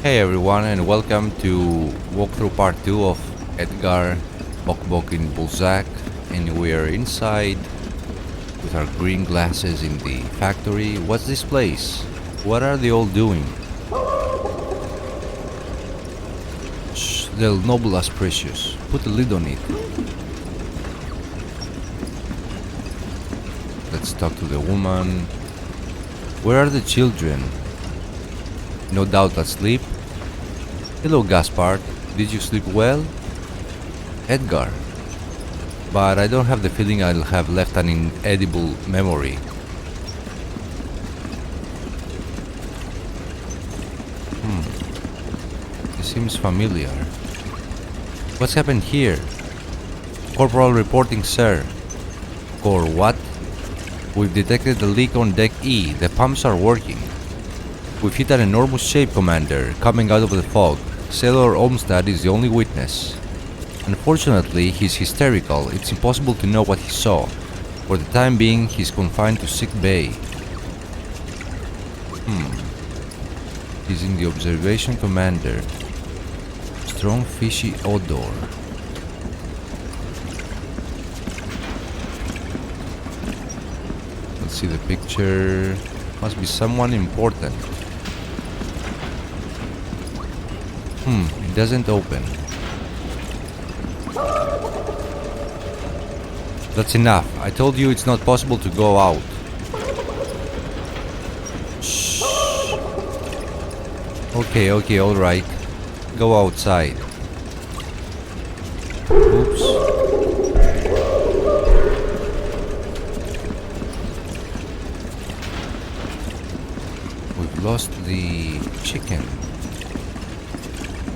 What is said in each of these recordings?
Hey everyone, and welcome to walkthrough part 2 of Edgar, Bokbok in Boulzac, and we are inside with our green glasses in the factory. What's this place? What are they all doing? Shh, they'll noble us precious. Put a lid on it. Let's talk to the woman. Where are the children? No doubt asleep. Hello, Gaspard. Did you sleep well? Edgar. But I don't have the feeling I'll have left an inedible memory. This seems familiar. What's happened here? Corporal reporting, sir. Cor what? We've detected a leak on Deck E. The pumps are working. We've hit an enormous shape, Commander, coming out of the fog. Sailor Olmstad is the only witness. Unfortunately, he's hysterical. It's impossible to know what he saw. For the time being, he's confined to sick bay. He's in the observation, Commander. Strong fishy odor. Let's see the picture. Must be someone important. It doesn't open. That's enough. I told you it's not possible to go out. Shh. Okay, alright. Go outside. Oops. We've lost the chicken.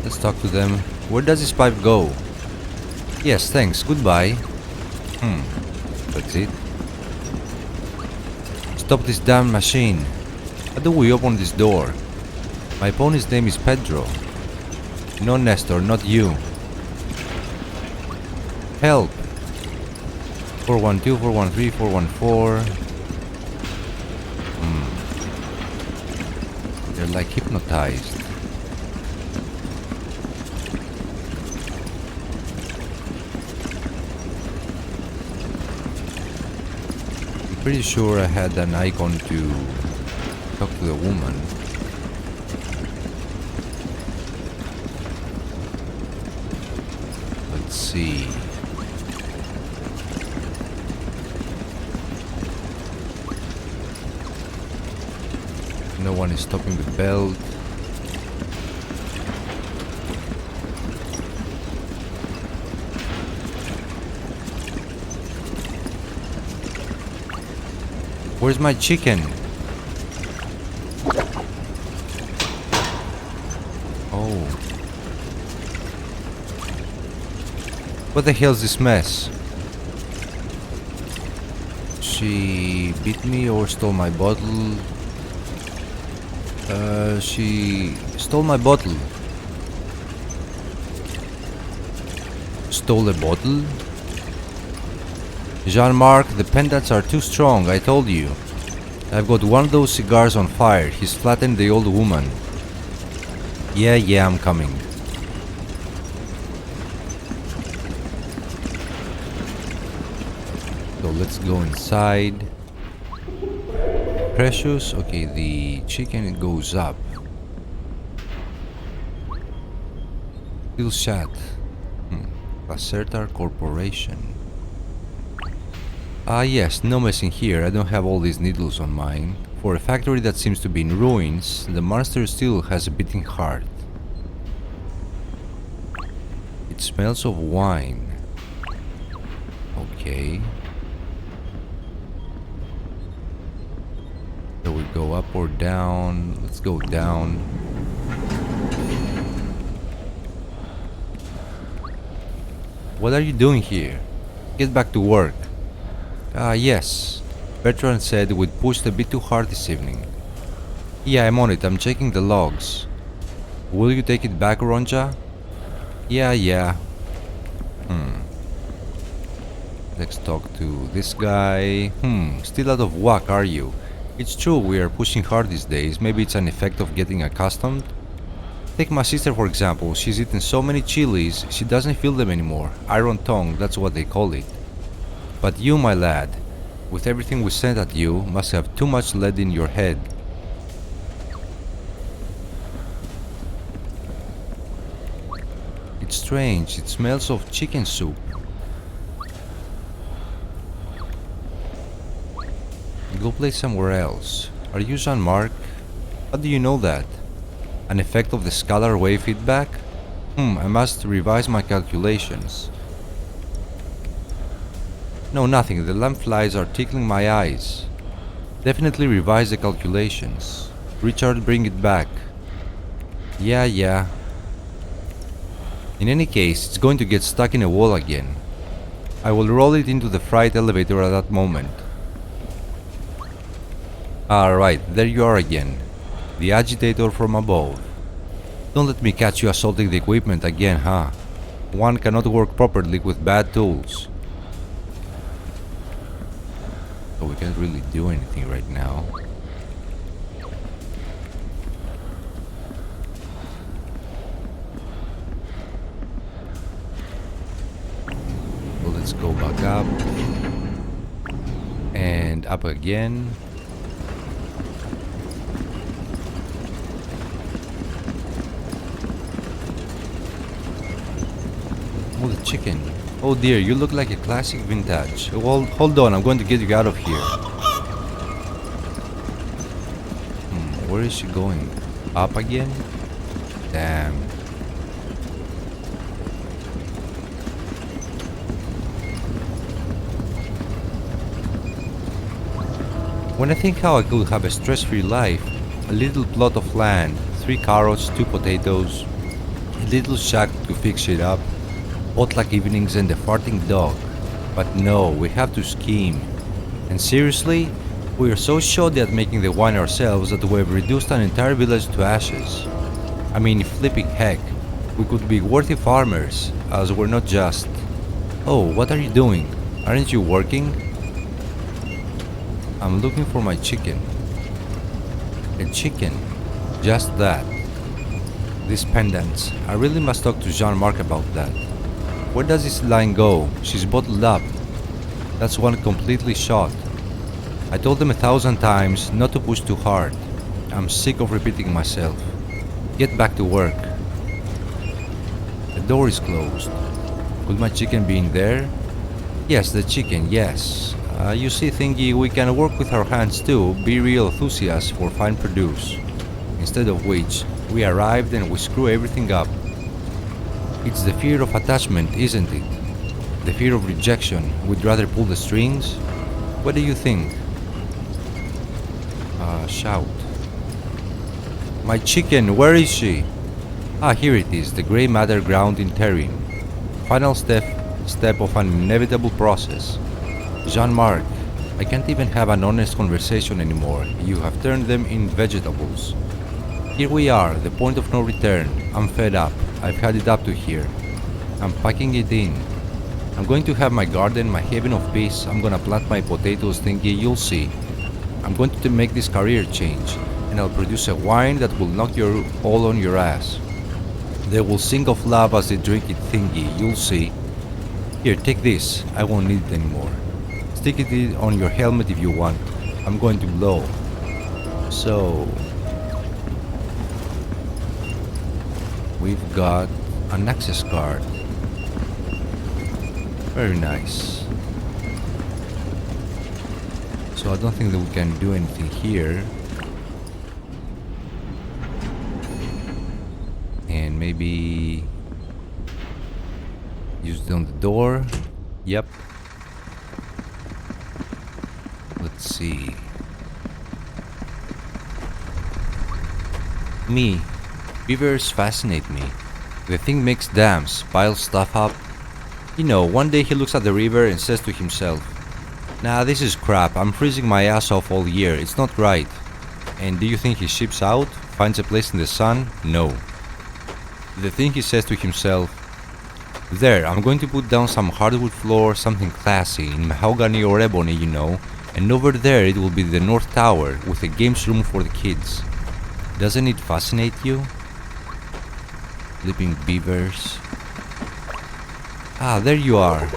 Let's talk to them. Where does this pipe go? Yes, thanks. Goodbye. That's it. Stop this damn machine. How do we open this door? My pony's name is Pedro. No, Nestor, not you. Help! 412, 413, 414. They're like hypnotized. Pretty sure I had an icon to talk to the woman. Let's see. No one is stopping the belt. Where's my chicken? Oh. What the hell's this mess? She beat me or stole my bottle? She stole my bottle. Stole a bottle? Jean-Marc, the pendants are too strong, I told you. I've got one of those cigars on fire. He's flattened the old woman. Yeah, I'm coming. So let's go inside. Precious, okay, the chicken it goes up. Still shot. Lacertar Corporation. Yes, no messing here. I don't have all these needles on mine. For a factory that seems to be in ruins, the monster still has a beating heart. It smells of wine. Okay. So we go up or down? Let's go down. What are you doing here? Get back to work. Yes. Bertrand said we'd pushed a bit too hard this evening. Yeah, I'm on it. I'm checking the logs. Will you take it back, Ronja? Yeah. Let's talk to this guy. Still out of whack, are you? It's true we are pushing hard these days. Maybe it's an effect of getting accustomed. Take my sister for example, she's eaten so many chilies, she doesn't feel them anymore. Iron tongue, that's what they call it. But you, my lad, with everything we sent at you, must have too much lead in your head. It's strange, it smells of chicken soup. Go play somewhere else. Are you Jean-Marc? How do you know that? An effect of the scalar wave feedback? I must revise my calculations. No, nothing. The lamp flies are tickling my eyes. Definitely revise the calculations. Richard, bring it back. Yeah. In any case, it's going to get stuck in a wall again. I will roll it into the freight elevator at that moment. Alright, there you are again. The agitator from above. Don't let me catch you assaulting the equipment again, huh? One cannot work properly with bad tools. So we can't really do anything right now. So let's go back up. And up again. Oh, the chicken. Oh dear, you look like a classic vintage. Well, hold on, I'm going to get you out of here. Where is she going? Up again? Damn. When I think how I could have a stress-free life, a little plot of land, 3 carrots, 2 potatoes, a little shack to fix it up, potluck evenings and a farting dog. But no, we have to scheme. And seriously, we are so shoddy at making the wine ourselves that we have reduced an entire village to ashes. I mean, flipping heck, we could be worthy farmers, as we're not just... Oh, what are you doing? Aren't you working? I'm looking for my chicken. A chicken. Just that. These pendants. I really must talk to Jean-Marc about that. Where does this line go? She's bottled up. That's one completely shot. I told them 1,000 times not to push too hard. I'm sick of repeating myself. Get back to work. The door is closed. Could my chicken be in there? Yes, the chicken, yes. You see, Thingy, we can work with our hands too, be real enthusiasts for fine produce. Instead of which, we arrived and we screw everything up. It's the fear of attachment, isn't it? The fear of rejection. We'd rather pull the strings? What do you think? Shout. My chicken, where is she? Ah, here it is, the grey matter ground in terrine. Final step of an inevitable process. Jean-Marc, I can't even have an honest conversation anymore. You have turned them in vegetables. Here we are, the point of no return. I'm fed up. I've had it up to here. I'm packing it in. I'm going to have my garden, my haven of peace. I'm gonna plant my potatoes, Thingy, you'll see. I'm going to make this career change, and I'll produce a wine that will knock you all on your ass. They will sing of love as they drink it, Thingy, you'll see. Here, take this. I won't need it anymore. Stick it on your helmet if you want. I'm going to blow. So... we've got an access card. Very nice. So I don't think that we can do anything here. And maybe use it on the door. Yep. Let's see. Me. Beavers fascinate me. The thing makes dams, piles stuff up. You know, one day he looks at the river and says to himself, nah, this is crap, I'm freezing my ass off all year, it's not right. And do you think he ships out, finds a place in the sun? No. The thing he says to himself, there, I'm going to put down some hardwood floor, something classy, in mahogany or ebony, you know, and over there it will be the North Tower with a games room for the kids. Doesn't it fascinate you? Sleeping beavers. Ah, there you are.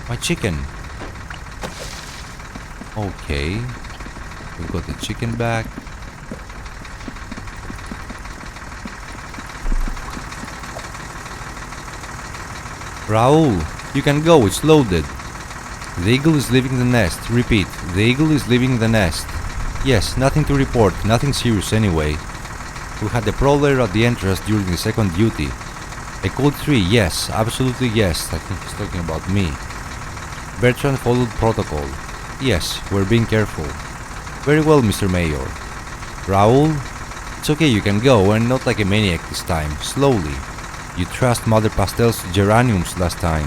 My chicken. Okay. We've got the chicken back. Raoul, you can go, it's loaded. The eagle is leaving the nest. Repeat, the eagle is leaving the nest. Yes, nothing to report, nothing serious anyway. We had a prowler at the entrance during the second duty. A code 3, yes, absolutely yes. I think he's talking about me. Bertrand followed protocol. Yes, we're being careful. Very well, Mr. Mayor. Raoul, it's okay, you can go, and not like a maniac this time. Slowly. You trust Mother Pastel's geraniums last time.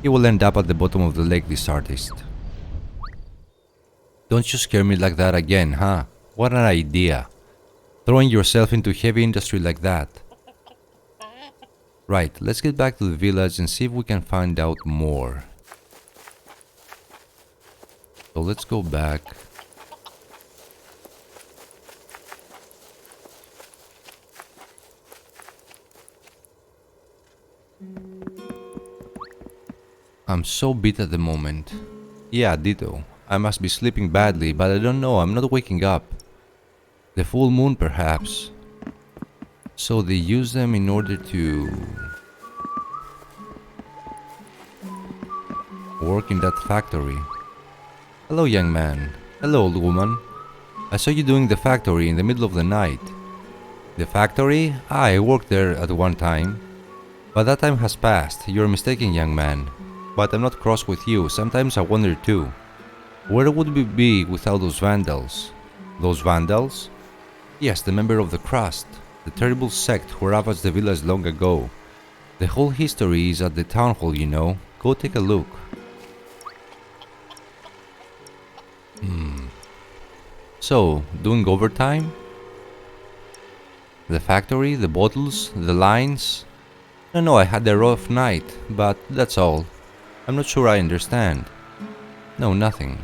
He will end up at the bottom of the lake, this artist. Don't you scare me like that again, huh? What an idea. Throwing yourself into heavy industry like that. Right, let's get back to the village and see if we can find out more. So let's go back. I'm so beat at the moment. Yeah, ditto. I must be sleeping badly, but I don't know, I'm not waking up. The full moon, perhaps. So they use them in order to work in that factory. Hello, young man. Hello, old woman. I saw you doing the factory in the middle of the night. The factory? Ah, I worked there at one time. But that time has passed. You're mistaken, young man. But I'm not cross with you. Sometimes I wonder too. Where would we be without those vandals? Those vandals? Yes, the member of the Crust. The terrible sect who ravaged the village long ago. The whole history is at the town hall, you know. Go take a look. So, doing overtime? The factory, the bottles, the lines? No, I had a rough night, but that's all. I'm not sure I understand. No, nothing.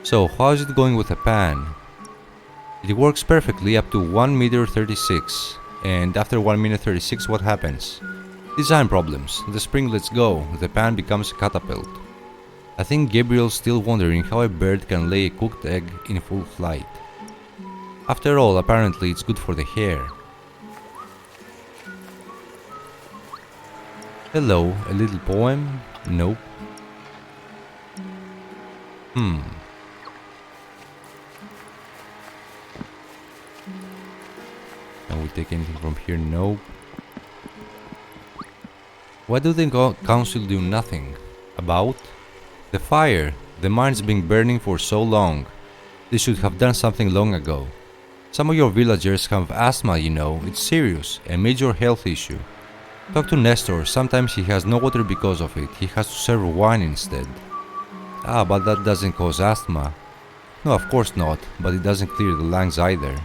So, how is it going with the pan? It works perfectly up to 1 meter 36. And after 1 minute 36, what happens? Design problems. The spring lets go. The pan becomes a catapult. I think Gabriel's still wondering how a bird can lay a cooked egg in full flight. After all, apparently it's good for the hair. Hello, a little poem? Nope. Can we take anything from here? Nope. Why do the council do nothing? About? The fire. The mine's been burning for so long. They should have done something long ago. Some of your villagers have asthma, you know. It's serious. A major health issue. Talk to Nestor. Sometimes he has no water because of it. He has to serve wine instead. Ah, but that doesn't cause asthma. No, of course not. But it doesn't clear the lungs either.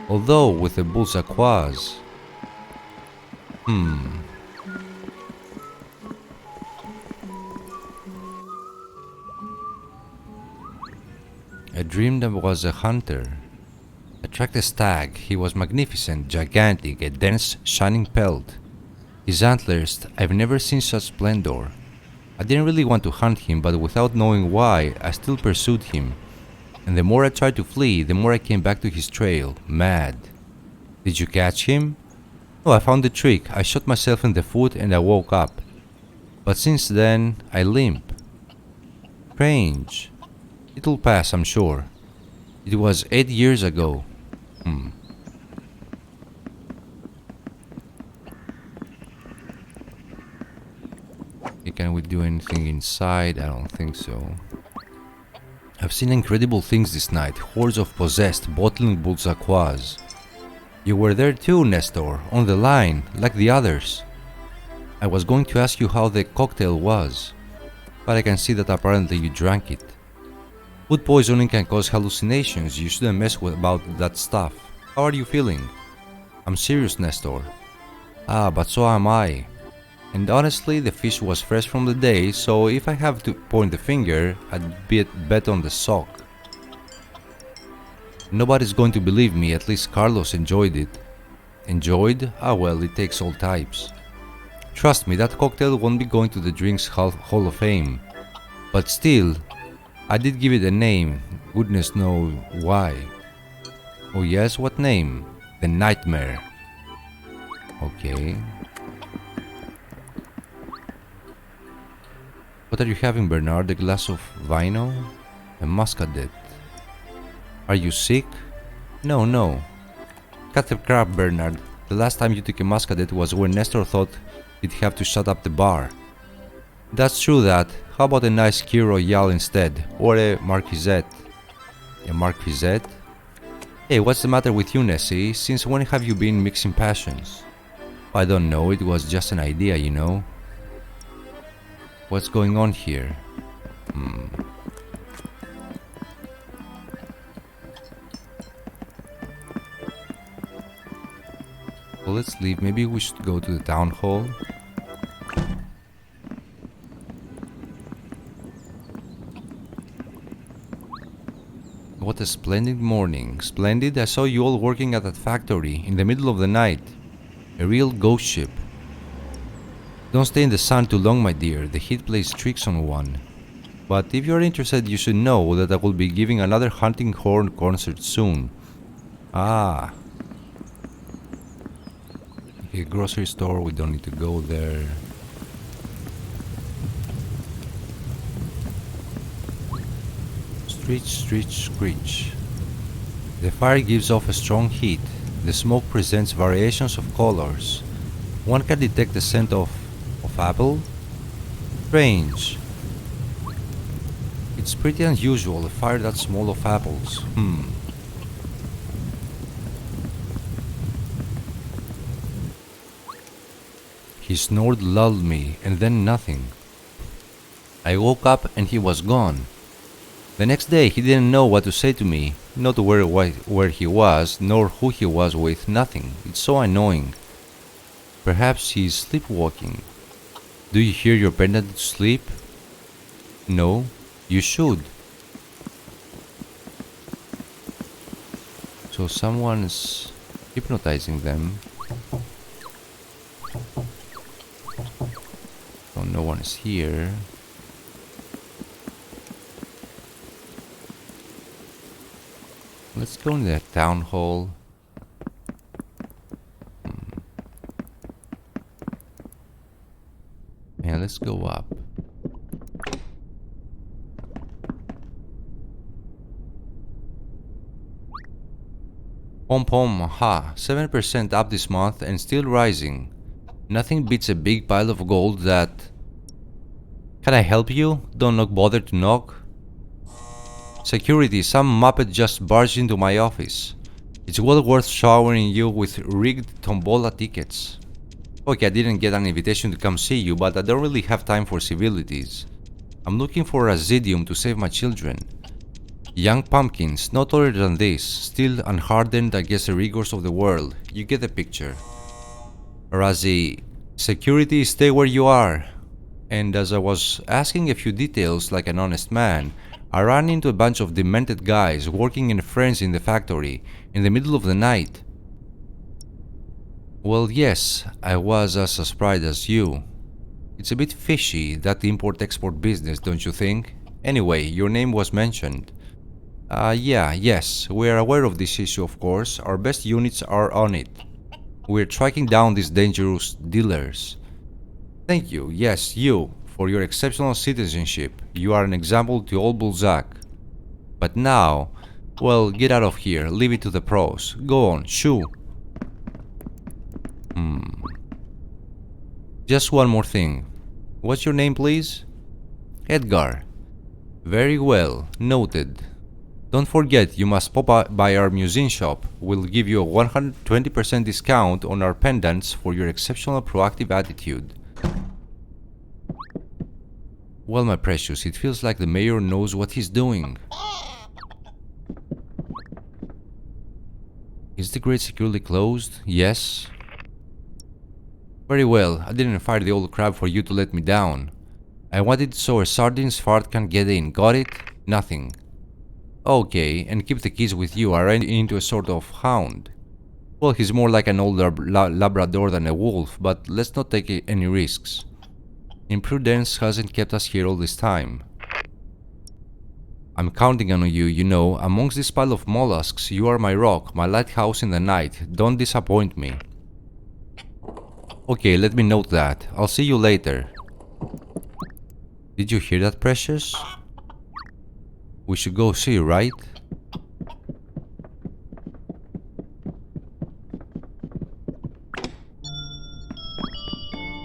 Although with the Boulzac. I dreamed I was a hunter. I tracked a stag. He was magnificent, gigantic, a dense, shining pelt. His antlers, I've never seen such splendor. I didn't really want to hunt him, but without knowing why, I still pursued him. And the more I tried to flee, the more I came back to his trail, mad. Did you catch him? No, I found the trick. I shot myself in the foot and I woke up. But since then, I limp. Strange. It'll pass, I'm sure. It was 8 years ago. Can we do anything inside? I don't think so. I've seen incredible things this night. Hordes of possessed bottling Boulzac. You were there too, Nestor, on the line, like the others. I was going to ask you how the cocktail was, but I can see that apparently you drank it. Food poisoning can cause hallucinations. You shouldn't mess about that stuff. How are you feeling? I'm serious, Nestor. Ah, but so am I. And honestly, the fish was fresh from the day, so if I have to point the finger, I'd bet on the sock. Nobody's going to believe me, at least Carlos enjoyed it. Enjoyed? Ah well, it takes all types. Trust me, that cocktail won't be going to the Drinks Hall of Fame. But still, I did give it a name, goodness knows why. Oh yes, what name? The Nightmare. Okay. What are you having, Bernard? A glass of vino? A muscadet. Are you sick? No, no. Cut the crap, Bernard. The last time you took a muscadet was when Nestor thought he'd have to shut up the bar. That's true that. How about a nice Kir Royale instead? Or a Marquisette? A Marquisette? Hey, what's the matter with you, Nessie? Since when have you been mixing passions? I don't know, it was just an idea, you know. What's going on here? Well, let's leave. Maybe we should go to the town hall. What a splendid morning. Splendid? I saw you all working at that factory in the middle of the night. A real ghost ship. Don't stay in the sun too long, my dear. The heat plays tricks on one. But if you're interested, you should know that I will be giving another hunting horn concert soon. Ah. Okay, grocery store. We don't need to go there. Screech, screech, screech. The fire gives off a strong heat. The smoke presents variations of colors. One can detect the scent of apple? Strange. It's pretty unusual, a fire that small of apples. His snort lulled me, and then nothing. I woke up and he was gone. The next day he didn't know what to say to me, not where he was, nor who he was with, nothing. It's so annoying. Perhaps he's sleepwalking. Do you hear your pendant sleep? No, you should. So someone's hypnotizing them. So no one is here. Let's go in the town hall. Yeah, let's go up. Pom pom, aha, 7% up this month and still rising. Nothing beats a big pile of gold that... Can I help you? Don't bother to knock. Security, some muppet just barged into my office. It's well worth showering you with rigged tombola tickets. Okay, I didn't get an invitation to come see you, but I don't really have time for civilities. I'm looking for a Residium to save my children. Young pumpkins, no taller than this, still unhardened against the rigors of the world. You get the picture. Razi, security, stay where you are. And as I was asking a few details like an honest man, I ran into a bunch of demented guys working in friends in the factory in the middle of the night. Well, yes, I was as surprised as you. It's a bit fishy, that import-export business, don't you think? Anyway, your name was mentioned. Yes, we're aware of this issue, of course. Our best units are on it. We're tracking down these dangerous dealers. Thank you, yes, you, for your exceptional citizenship. You are an example to all Boulzac. But now, well, get out of here, leave it to the pros. Go on, shoo. Just one more thing. What's your name, please? Edgar. Very well, noted. Don't forget, you must pop by our museum shop. We'll give you a 120% discount on our pendants for your exceptional proactive attitude. Well, my precious, it feels like the mayor knows what he's doing. Is the grate securely closed? Yes. Very well, I didn't fire the old crab for you to let me down. I wanted so a sardines fart can get in, got it? Nothing. Okay, and keep the keys with you, arrange into a sort of hound. Well, he's more like an older Labrador than a wolf, but let's not take any risks. Imprudence hasn't kept us here all this time. I'm counting on you, you know. Amongst this pile of mollusks, you are my rock, my lighthouse in the night. Don't disappoint me. Okay, let me note that. I'll see you later. Did you hear that, Precious? We should go see, right?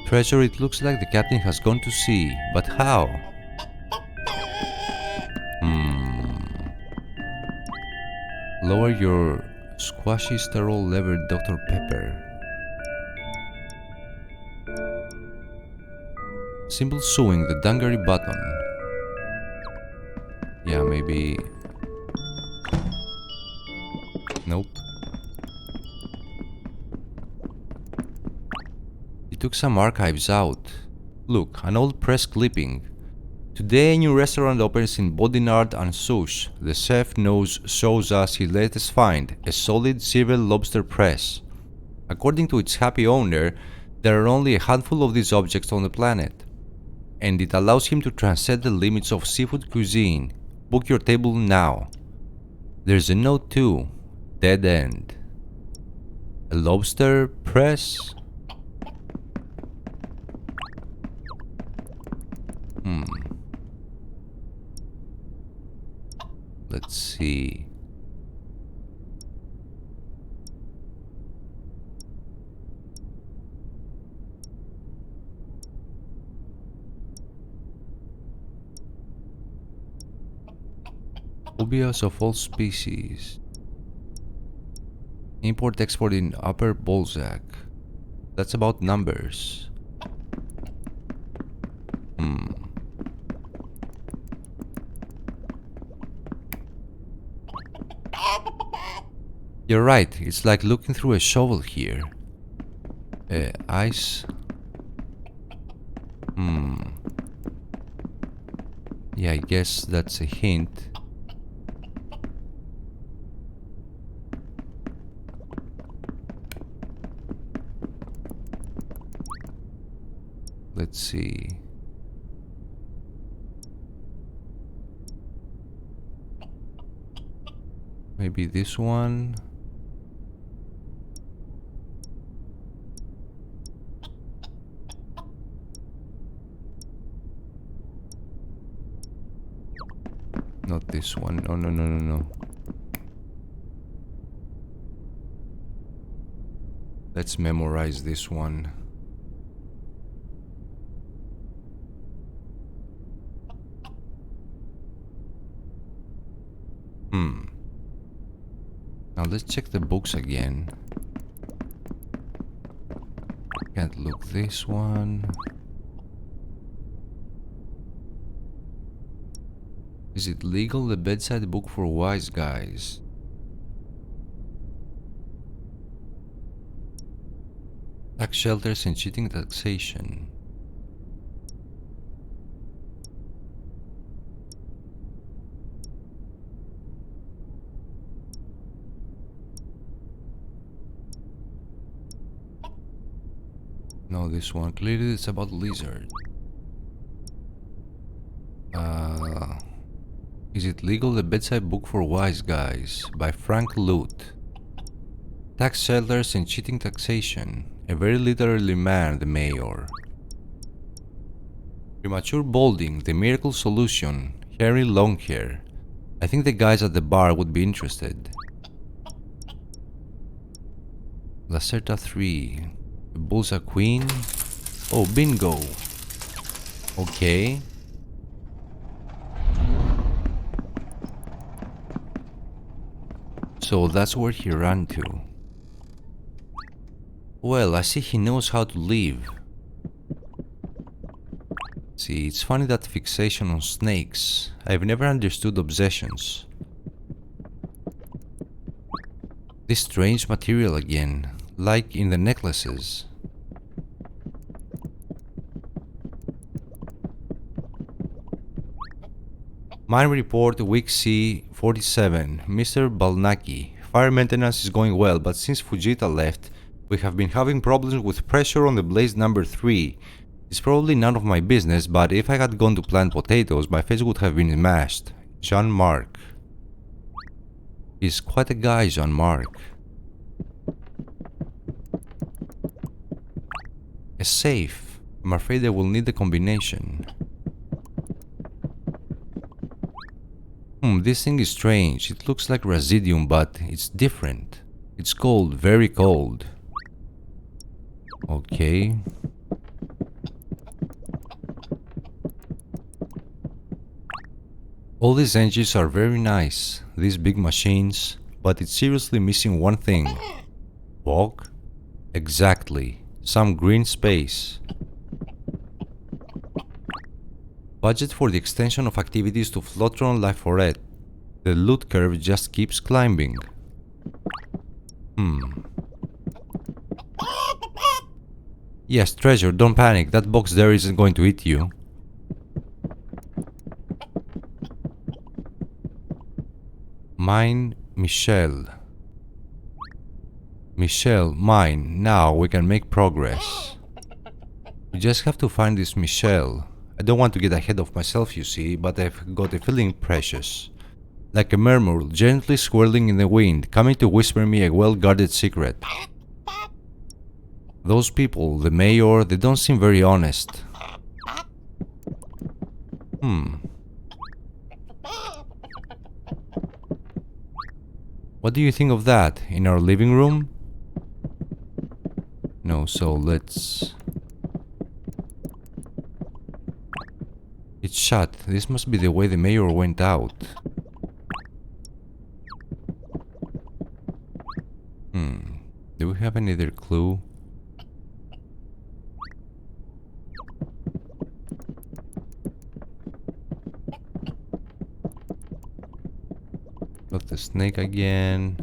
Treasure, it looks like the captain has gone to sea, but how? Lower your squashy sterol lever Dr. Pepper. Simple sewing the dungaree button. Yeah, maybe... Nope. He took some archives out. Look, an old press clipping. Today a new restaurant opens in Bodinard and Souche. The chef shows us his latest find, a solid silver lobster press. According to its happy owner, there are only a handful of these objects on the planet, and it allows him to transcend the limits of seafood cuisine. Book your table now. There's a note too. Dead end. A lobster press? Let's see. Phobias of all species. Import-export in Upper Boulzac. That's about numbers. You're right, it's like looking through a shovel here. Ice. Yeah, I guess that's a hint. Let's see. Maybe this one. Not this one. No, no, no, no, no. Let's memorize this one. Now let's check the books again. Can't look this one. Is it legal? The bedside book for wise guys. Tax shelters and cheating taxation. No, this one. Clearly it's about lizard. Is it legal? The bedside book for wise guys by Frank Lute. Tax shelters and cheating taxation. A very literary man, the mayor. Premature balding, the miracle solution. Hairy long hair. I think the guys at the bar would be interested. Lacerta 3. Boulzac Queen. Oh, bingo. Okay. So that's where he ran to. Well, I see he knows how to live. See, it's funny that fixation on snakes. I've never understood obsessions. This strange material again, like in the necklaces. Mine report week C 47. Mr. Balnaki. Fire maintenance is going well, but since Fujita left, we have been having problems with pressure on the blaze number 3. It's probably none of my business, but if I had gone to plant potatoes, my face would have been smashed. Jean-Marc. He's quite a guy, Jean-Marc. A safe. I'm afraid I will need the combination. This thing is strange. It looks like residium, but it's different. It's cold, very cold. Okay. All these engines are very nice, these big machines, but it's seriously missing one thing. Walk? Exactly. Some green space. Budget for the extension of activities to Flotron Life Foret. The loot curve just keeps climbing. Yes, treasure, don't panic. That box there isn't going to eat you. Mine, Michelle. Michelle, mine. Now we can make progress. We just have to find this Michelle. I don't want to get ahead of myself, you see, but I've got a feeling precious. Like a murmur gently swirling in the wind, coming to whisper me a well-guarded secret. Those people, the mayor, they don't seem very honest. What do you think of that? In our living room? No, so let's... It's shut. This must be the way the mayor went out. Do we have any other clue? Got the snake again.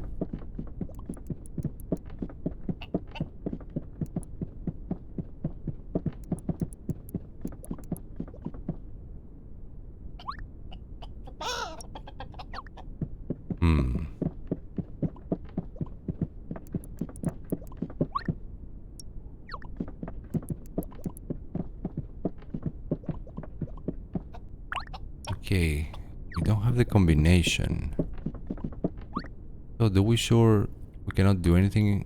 Okay, we don't have the combination. So do we sure we cannot do anything?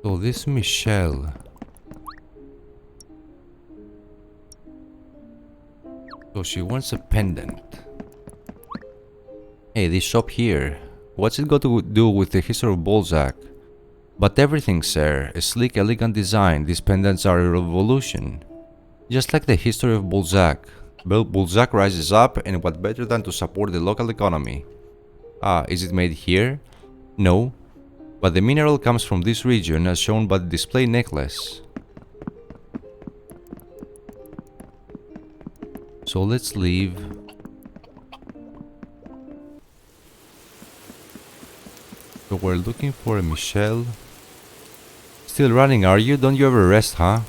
So this Michelle. So she wants a pendant. Hey, this shop here. What's it got to do with the history of Boulzac? But everything, sir. A sleek, elegant design. These pendants are a revolution. Just like the history of Boulzac. Boulzac rises up, and what better than to support the local economy? Ah, is it made here? No. But the mineral comes from this region, as shown by the display necklace. So let's leave. So we're looking for a Michelle. Still running, are you? Don't you ever rest, huh?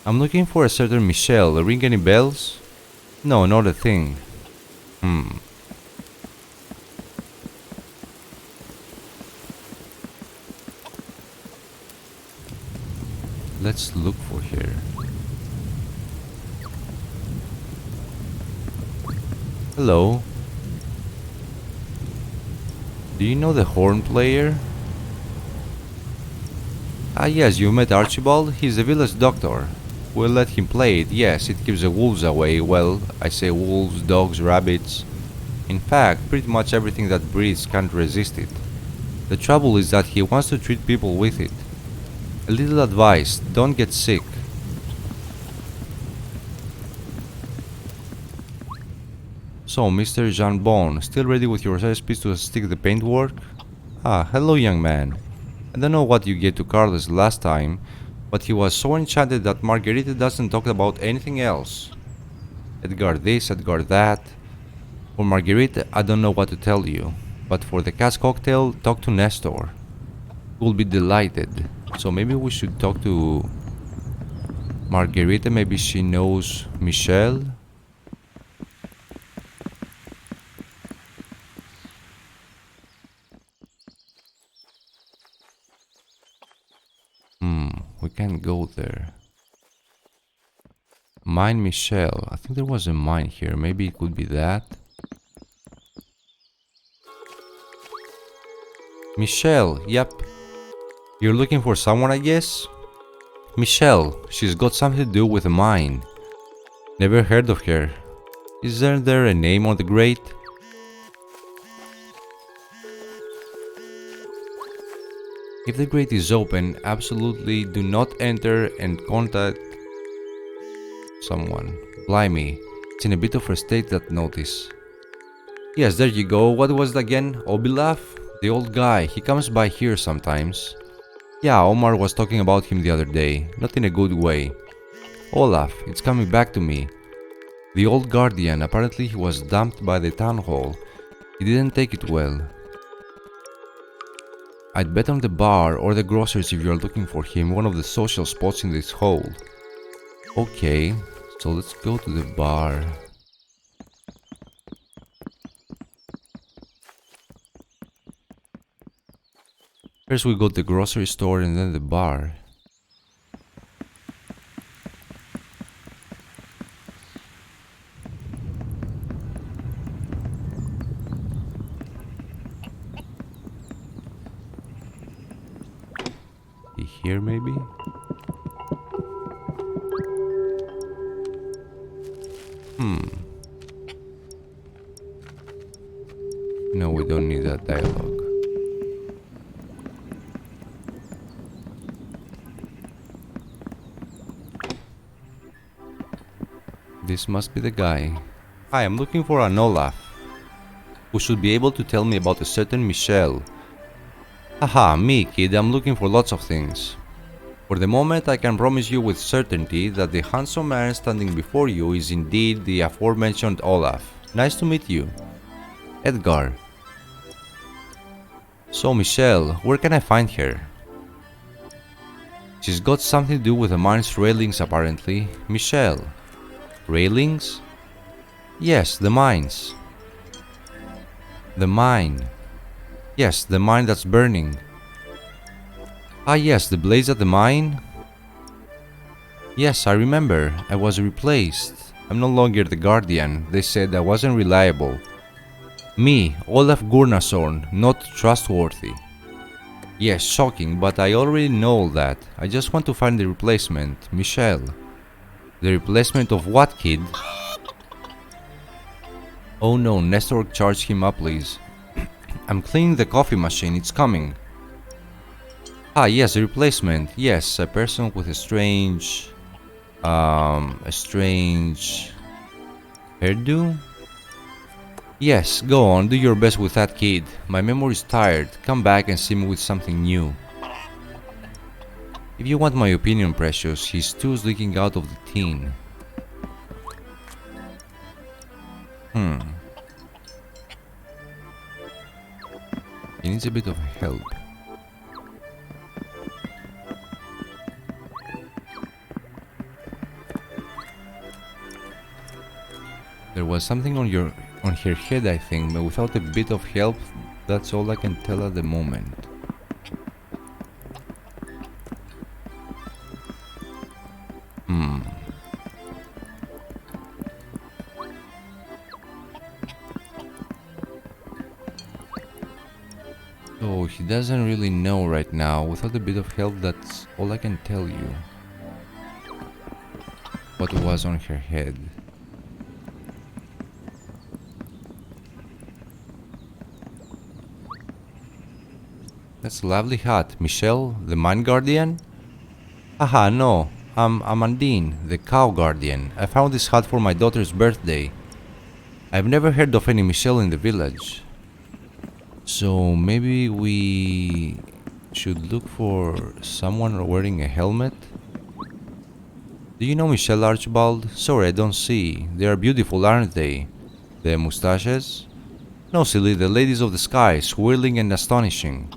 I'm looking for a certain Michelle. Ring any bells? No, not a thing. Let's look for her. Hello. Do you know the horn player? Ah yes, you met Archibald? He's the village doctor. We'll let him play it. Yes, it keeps the wolves away. Well, I say wolves, dogs, rabbits. In fact, pretty much everything that breathes can't resist it. The trouble is that he wants to treat people with it. A little advice, don't get sick. So, Mr. Jean-Bon, still ready with your recipes to stick the paintwork? Ah, hello young man. I don't know what you gave to Carlos last time, but he was so enchanted that Margarita doesn't talk about anything else. Edgar this, Edgar that. For Margarita, I don't know what to tell you, but for the cat's cocktail, talk to Nestor. He will be delighted. So maybe we should talk to Margarita, maybe she knows Michelle. We can't go there. Mine Michelle. I think there was a mine here. Maybe it could be that. Michelle, yep. You're looking for someone, I guess? Michelle, she's got something to do with a mine. Never heard of her. Isn't there a name on the grate? If the grate is open, absolutely do not enter and contact someone. Blimey, it's in a bit of a state, that notice. Yes, there you go. What was it again? Obilaf? The old guy. He comes by here sometimes. Yeah, Omar was talking about him the other day. Not in a good way. Olaf, it's coming back to me. The old guardian. Apparently he was dumped by the town hall. He didn't take it well. I'd bet on the bar or the groceries if you're looking for him, one of the social spots in this hole. Okay, so let's go to the bar. First we go to the grocery store and then the bar. Here maybe? No, we don't need that dialogue. This must be the guy. Hi, I'm looking for an Olaf, who should be able to tell me about a certain Michelle. Haha, me, kid, I'm looking for lots of things. For the moment, I can promise you with certainty that the handsome man standing before you is indeed the aforementioned Olaf. Nice to meet you. Edgar. So, Michelle, where can I find her? She's got something to do with the mine's railings, apparently. Michelle. Railings? Yes, the mines. The mine. Yes, the mine that's burning. Ah yes, the blaze at the mine? Yes, I remember. I was replaced. I'm no longer the guardian. They said I wasn't reliable. Me, Olaf Gurnason, not trustworthy. Yes, shocking, but I already know that. I just want to find the replacement, Michelle. The replacement of what, kid? Oh no, Nestor, charge him up, please. I'm cleaning the coffee machine, it's coming. Ah, yes, the replacement. Yes, a person with a strange hairdo? Yes, go on, do your best with that, kid. My memory's tired. Come back and see me with something new. If you want my opinion, precious, his stew's leaking out of the tin. He needs a bit of help. There was something on her head, I think, but without a bit of help, that's all I can tell at the moment. So he doesn't really know right now. Without a bit of help, that's all I can tell you. What was on her head. That's a lovely hat. Michelle, the mine guardian? Haha, no. I'm Amandine, the cow guardian. I found this hat for my daughter's birthday. I've never heard of any Michelle in the village. So maybe we should look for someone wearing a helmet? Do you know Michelle Archibald? Sorry, I don't see. They are beautiful, aren't they? The mustaches? No, silly, the ladies of the sky, swirling and astonishing.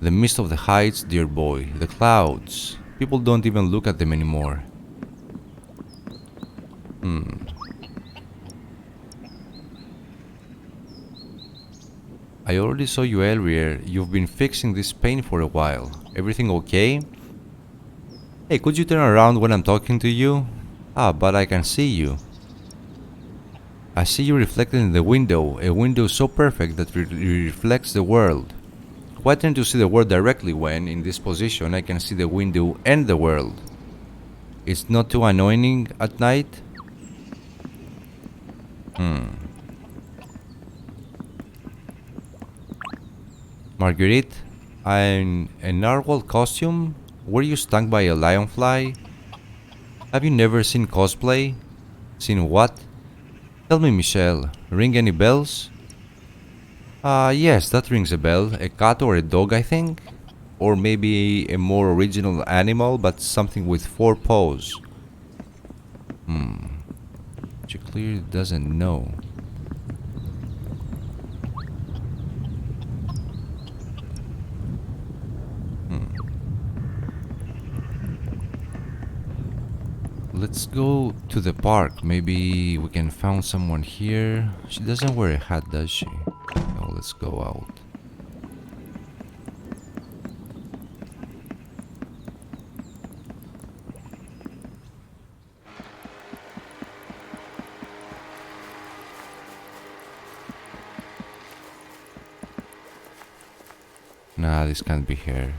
The mist of the heights, dear boy. The clouds. People don't even look at them anymore. I already saw you earlier. You've been fixing this paint for a while. Everything okay? Hey, could you turn around when I'm talking to you? Ah, but I can see you. I see you reflected in the window, a window so perfect that it reflects the world. Why tend to see the world directly when, in this position, I can see the window and the world? It's not too annoying at night? Marguerite, I'm a narwhal costume? Were you stung by a lionfly? Have you never seen cosplay? Seen what? Tell me, Michelle, ring any bells? Yes, that rings a bell. A cat or a dog, I think? Or maybe a more original animal, but something with 4 paws. She clearly doesn't know. Let's go to the park. Maybe we can find someone here. She doesn't wear a hat, does she? No, let's go out. Nah, this can't be her.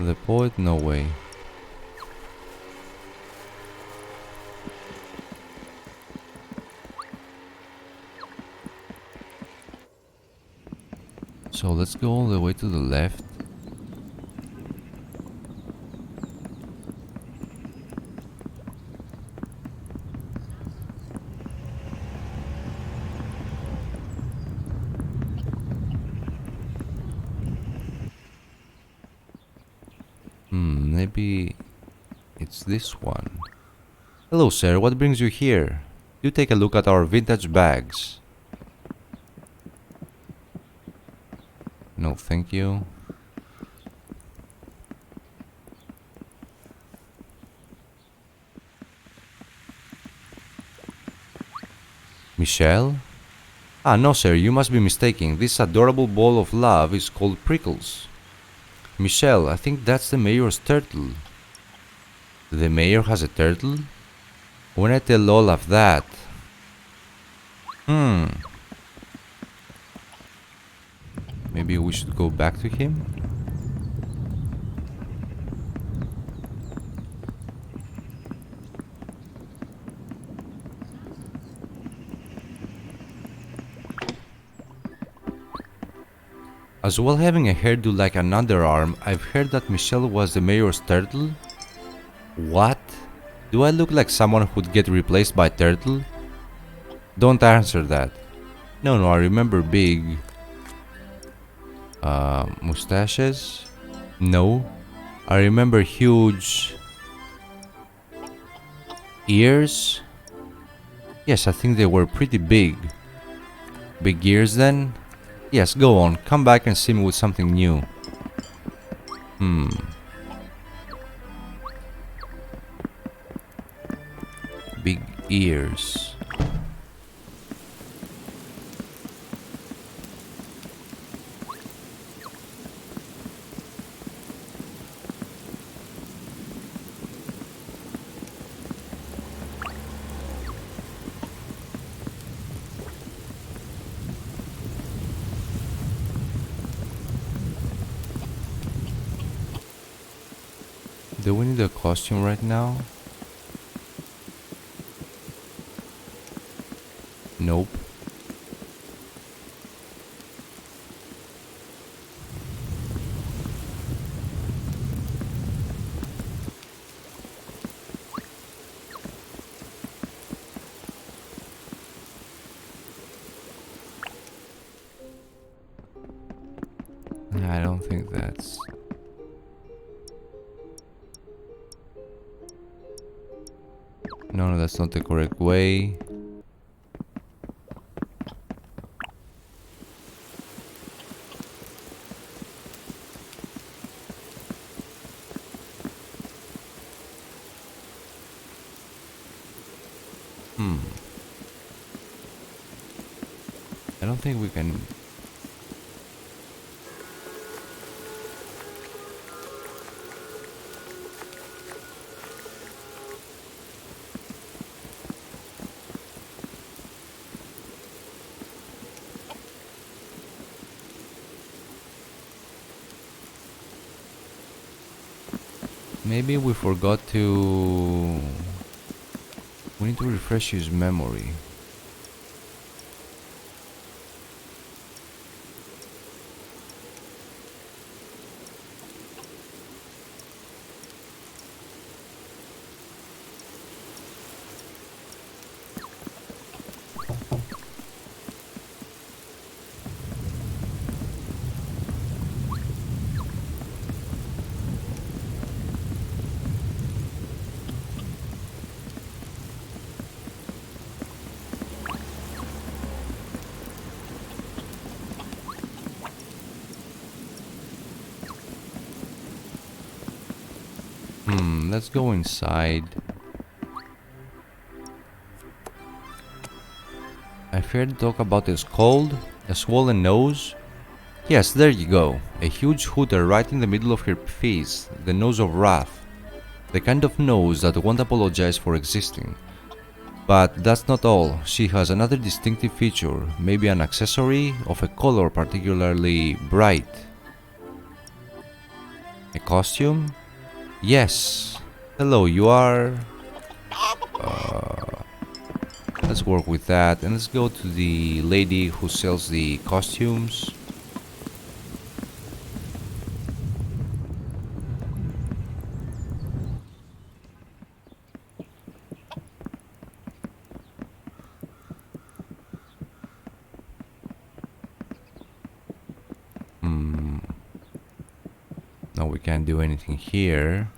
The poet, no way. So let's go all the way to the left. Maybe it's this one. Hello, sir. What brings you here? You take a look at our vintage bags. No, thank you. Michelle? Ah, no, sir. You must be mistaken. This adorable ball of love is called Prickles. Michelle, I think that's the mayor's turtle. The mayor has a turtle? When I tell Olaf that... Maybe we should go back to him? As well having a hairdo like an underarm, I've heard that Michelle was the mayor's turtle? What? Do I look like someone who'd get replaced by turtle? Don't answer that. No, I remember big... mustaches? No. I remember huge... ears? Yes, I think they were pretty big. Big ears then? Yes, go on. Come back and see me with something new. Big ears. Do we need a costume right now? Nope. I don't think that's... No, that's not the correct way. I don't think we can... Maybe we forgot to... We need to refresh his memory. Let's go inside. I fear to talk about his cold, a swollen nose. Yes, there you go. A huge hooter right in the middle of her face, the nose of wrath. The kind of nose that won't apologize for existing. But that's not all. She has another distinctive feature, maybe an accessory of a color particularly bright. A costume? Yes. Hello, you are... let's work with that and let's go to the lady who sells the costumes. No, we can't do anything here.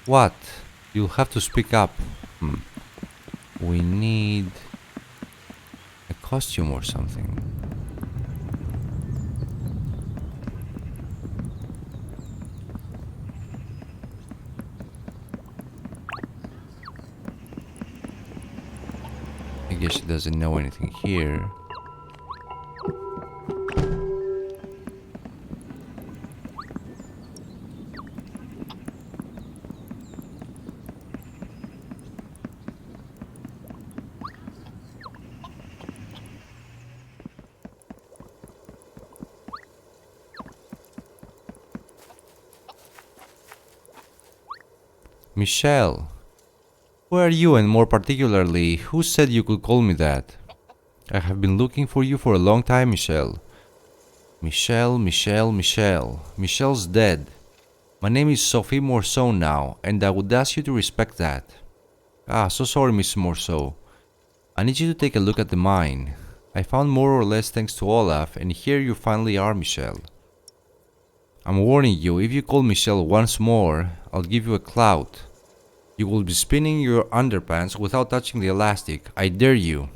What? You'll have to speak up. We need a costume or something. I guess she doesn't know anything here. Michelle, who are you, and more particularly, who said you could call me that? I have been looking for you for a long time, Michelle. Michelle's dead. My name is Sophie Morceau now, and I would ask you to respect that. Ah, so sorry, Miss Morceau. I need you to take a look at the mine. I found more or less thanks to Olaf, and here you finally are, Michelle. I'm warning you, if you call Michelle once more, I'll give you a clout. You will be spinning your underpants without touching the elastic. I dare you.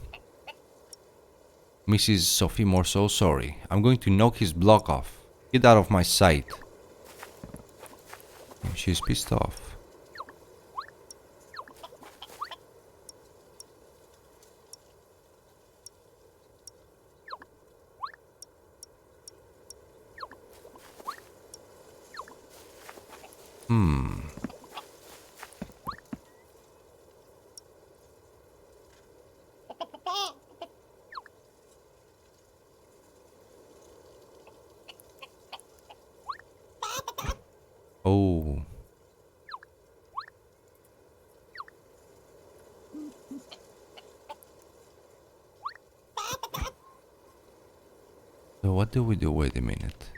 Mrs. Sophie Morceau, sorry. I'm going to knock his block off. Get out of my sight. She's pissed off. Oh. So what do we do? Wait a minute.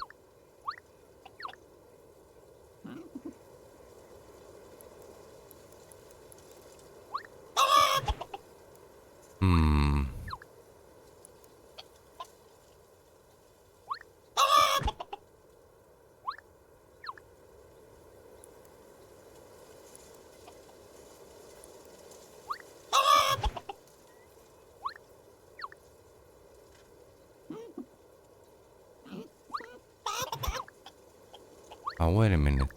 Oh, wait a minute.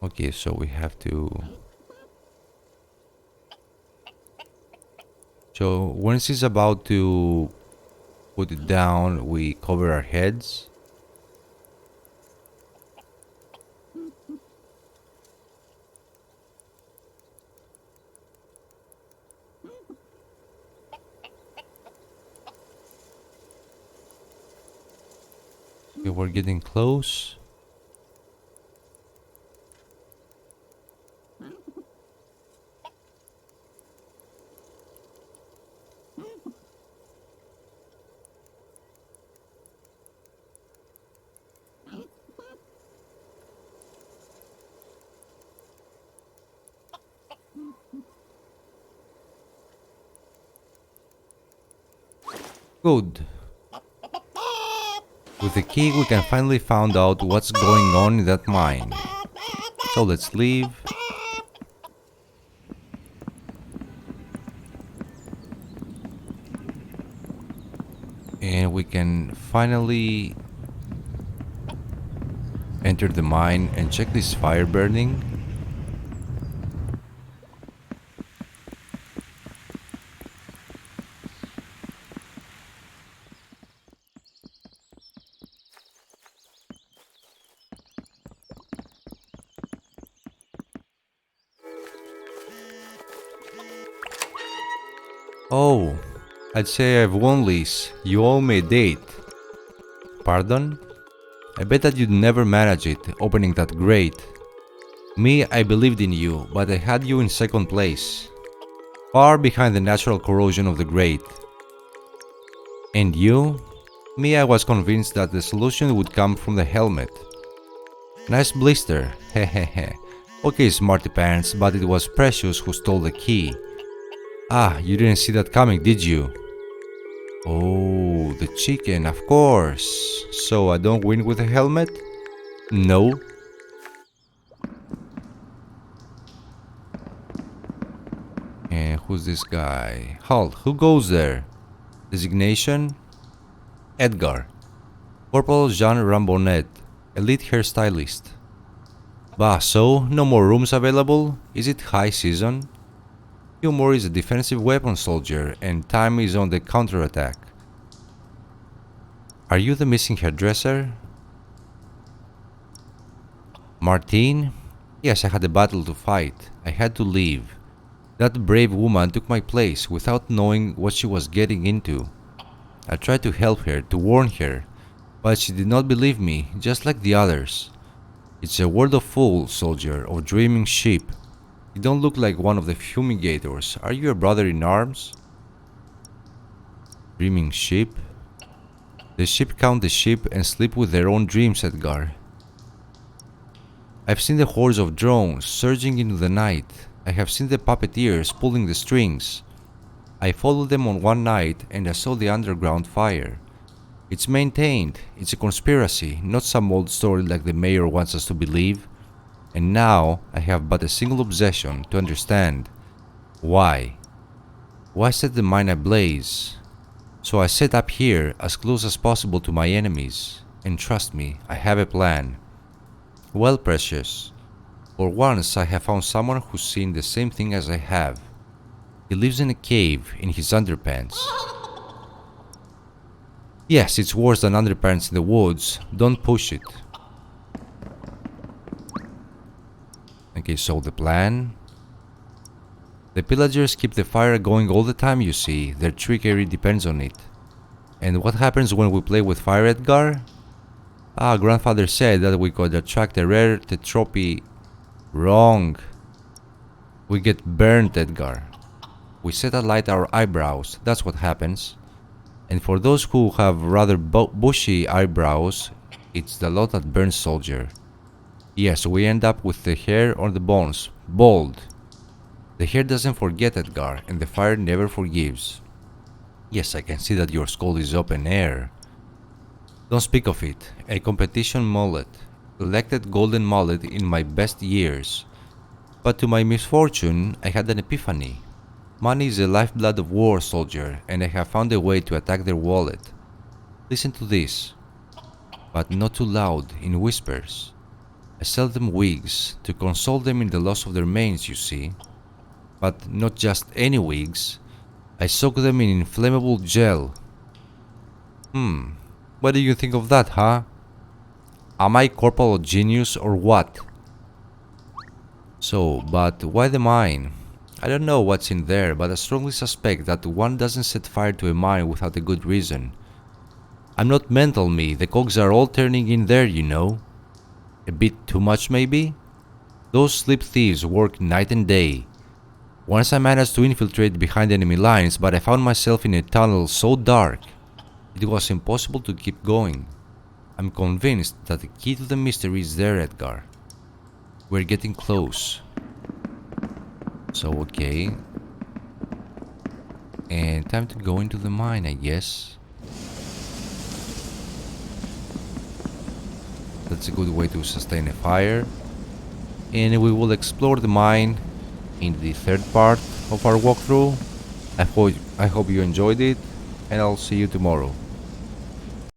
Okay, so we have to... So when she's about to put it down, we cover our heads. Okay, we're getting close. Good. With the key we can finally find out what's going on in that mine. So let's leave. And we can finally enter the mine and check this fire burning. Oh, I'd say I've won this. You owe me a date. Pardon? I bet that you'd never manage it, opening that grate. Me, I believed in you, but I had you in second place. Far behind the natural corrosion of the grate. And you? Me, I was convinced that the solution would come from the helmet. Nice blister, hehehe. Okay, smarty pants, but it was Precious who stole the key. Ah, you didn't see that coming, did you? Oh, the chicken, of course. So I don't win with a helmet? No. And who's this guy? Halt, who goes there? Designation? Edgar. Corporal Jean Rambonnet, elite hairstylist. Bah, so no more rooms available? Is it high season? Humor is a defensive weapon, soldier, and time is on the counterattack. Are you the missing hairdresser? Martine? Yes, I had a battle to fight. I had to leave. That brave woman took my place without knowing what she was getting into. I tried to help her, to warn her, but she did not believe me, just like the others. It's a world of fools, soldier, of dreaming sheep. You don't look like one of the fumigators. Are you a brother in arms? Dreaming sheep? The sheep count the sheep and sleep with their own dreams, Edgar. I've seen the hordes of drones surging into the night. I have seen the puppeteers pulling the strings. I followed them on one night and I saw the underground fire. It's maintained. It's a conspiracy, not some old story like the mayor wants us to believe. And now I have but a single obsession to understand. Why? Why set the mine ablaze? So I set up here as close as possible to my enemies. And trust me, I have a plan. Well, Precious, for once I have found someone who's seen the same thing as I have. He lives in a cave in his underpants. Yes, it's worse than underpants in the woods. Don't push it. Okay, so the plan. The pillagers keep the fire going all the time, you see. Their trickery depends on it. And what happens when we play with fire, Edgar? Ah, grandfather said that we could attract a rare tetropy. Wrong. We get burnt, Edgar. We set alight our eyebrows, that's what happens. And for those who have rather bushy eyebrows, it's the lot that burns, soldier. Yes, we end up with the hair on the bones, bald. The hair doesn't forget, Edgar, and the fire never forgives. Yes, I can see that your skull is open air. Don't speak of it. A competition mullet. Elected golden mullet in my best years. But to my misfortune, I had an epiphany. Money is the lifeblood of war, soldier, and I have found a way to attack their wallet. Listen to this, but not too loud, in whispers. I sell them wigs to console them in the loss of their manes, you see. But not just any wigs. I soak them in inflammable gel. What do you think of that, huh? Am I corporal genius or what? So, but why the mine? I don't know what's in there, but I strongly suspect that one doesn't set fire to a mine without a good reason. I'm not mental, me. The cogs are all turning in there, you know. A bit too much, maybe? Those sleep thieves work night and day. Once I managed to infiltrate behind enemy lines, but I found myself in a tunnel so dark, it was impossible to keep going. I'm convinced that the key to the mystery is there, Edgar. We're getting close. So, okay. And time to go into the mine, I guess. That's a good way to sustain a fire. And we will explore the mine in the third part of our walkthrough. I hope you enjoyed it, and I'll see you tomorrow.